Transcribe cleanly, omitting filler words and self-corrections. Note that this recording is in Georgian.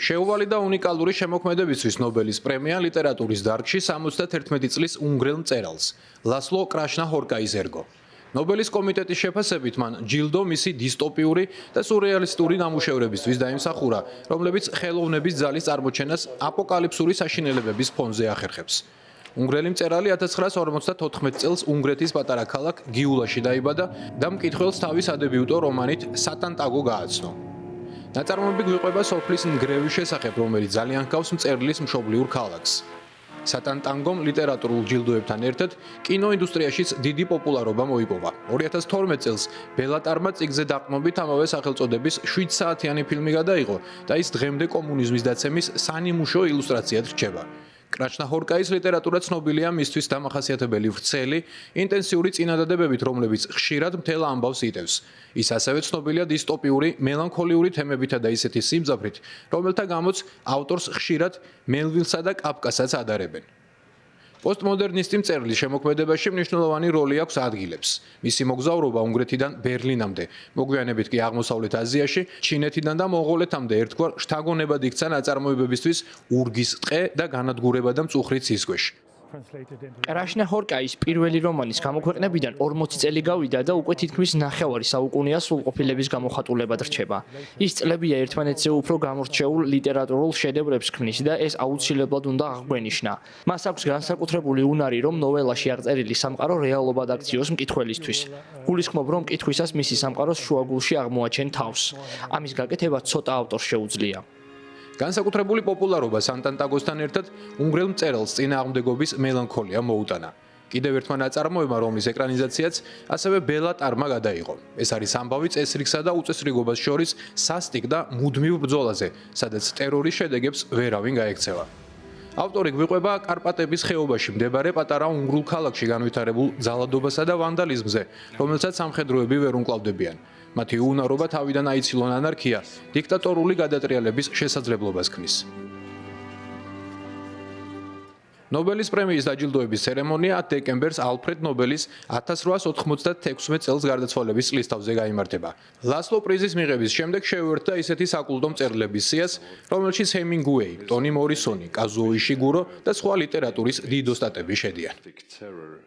შეუვალი და უნიკალური შემოქმედებისთვის ნობელის პრემია ლიტერატურის დარგში 71 წლის უნგრელ მწერალს ლასლო კრაშნა-ჰორკაის ერგო. ნობელის კომიტეტის შეფასებით მან ჯილდო მისი დისტოპიური და სურეალისტური ნამუშევრებისთვის დაიმსახურა, რომლებიც ხელოვნების ძალის წარმოჩენას აპოკალიფსური საშინელებების ფონზე ახერხებს. უნგრელი მწერალი 1954 წელს უნგრეთის პატარა ქალაქ გიულაში დაიბადა და მკითხველს თავის ადებიუტო რომანით სატანტაგო გააცნო. ნაწარმოები გვიყვება სოფლის ნგრევის შესახებ, რომელიც ძალიან ჰგავს მწერლის მშობლიურ ქალაქს. სატანტანგომ ლიტერატურულ ჯილდოებთან ერთად კინოინდუსტრიაშიც დიდი პოპულარობა მოიპოვა. 2012 წელს ბელატარმა წიგნზე დაყრდნობით ამავე სახელწოდების 7 საათიანი ფილმი გადაიღო და ის დღემდე კომუნიზმის დაცემის სანიმუშო ილუსტრაციად რჩება. კრაშნა-ჰორკაის ლიტერატურა ცნობილია მისთვის დამახასიათებელი ვრცელი, ინტენსიური წინადადებებით, რომლებიც ხშირად მთელ ამბავს იტევს. ის ასევე ცნობილია დისტოპიური, მელანქოლიური თემებითა და ისეთი სიმძაფრით, რომელთა გამოც ავტორს ხშირად მელვილსა და კაფკასაც ადარებენ. პოსტმოდერნისტი მწერლის შემოქმედებაში მნიშვნელოვანი როლი აქვს ადგილებს. მისი მოგზაურობა უნგრეთიდან ბერლინამდე, მოგვიანებით კი აღმოსავლეთ აზიაში, ჩინეთიდან და მონღოლეთამდე ერთგვარ შთაგონებად იქცა ნაწარმოებებისთვის ურგის ტყე და განადგურება და მწუხრი ცისქვეშ. კრაშნა-ჰორკაის პირველი რომანის გამოქვეყნებიდან 40 წელი გავიდა და უკვე თითქმის ნახევარი საუკუნეა სრულყოფილების გამოხატულებად რჩება. ის წლებია ერთმანეთზე უფრო გამორჩეულ ლიტერატურულ შედევრებს ქმნის და ეს აუცილებლად უნდა აღგვენიშნა. მას აქვს განსაკუთრებული უნარი, რომ ნოველაში აღწერილი სამყარო რეალობად აქციოს მკითხველისთვის. გულისხმობ, რომ მკითხვისას მისი სამყაროს შუაგულში აღმოაჩენ თავს. ამის გაკეთება ცოტა ავტორს შეუძლია. განსაკუთრებული პოპულარობა სატანტაგოსთან ერთად უნგრელ მწერალს წინააღმდეგობის მელანქოლია მოუტანა. კიდევ ერთმა ნაწარმოებმა, რომლის ეკრანიზაციაც ასევე ბელატარმა გადაიღო. ეს არის ამბავი წესრიგსა და უწესრიგობას შორის სასტიკ და მუდმივ ბრძოლაზე, სადაც ტერორის შედეგებს ვერავინ გაექცევა. ავტორი გვიყვება კარპატების ხეობაში მდებარე პატარა უნგრულ ქალაქში განვითარებულ ძალადობასა და ვანდალიზმზე, რომელსაც სამხედროები ვერ უმკლავდებიან. მათი უნარობა თავიდან აიცილონ ანარქია, დიქტატორული გადატრიალების შესაძლებლობას ქმნის. ნობელის პრემიის დაჯილდოების ცერემონია 10 დეკემბერს ალფრედ ნობელის 1896 წელს გარდაცვალების წლისთავზე გაიმართება. ლასლო პრიზის მიღების შემდეგ შეუერთდა ისეთი საკულტო მწერლების სიას, რომელშიც ჰემინგუეი, ტონი მორისონი, კაზუო იშიგურო და სხვა ლიტერატურის დიდ ოსტატები შედიან.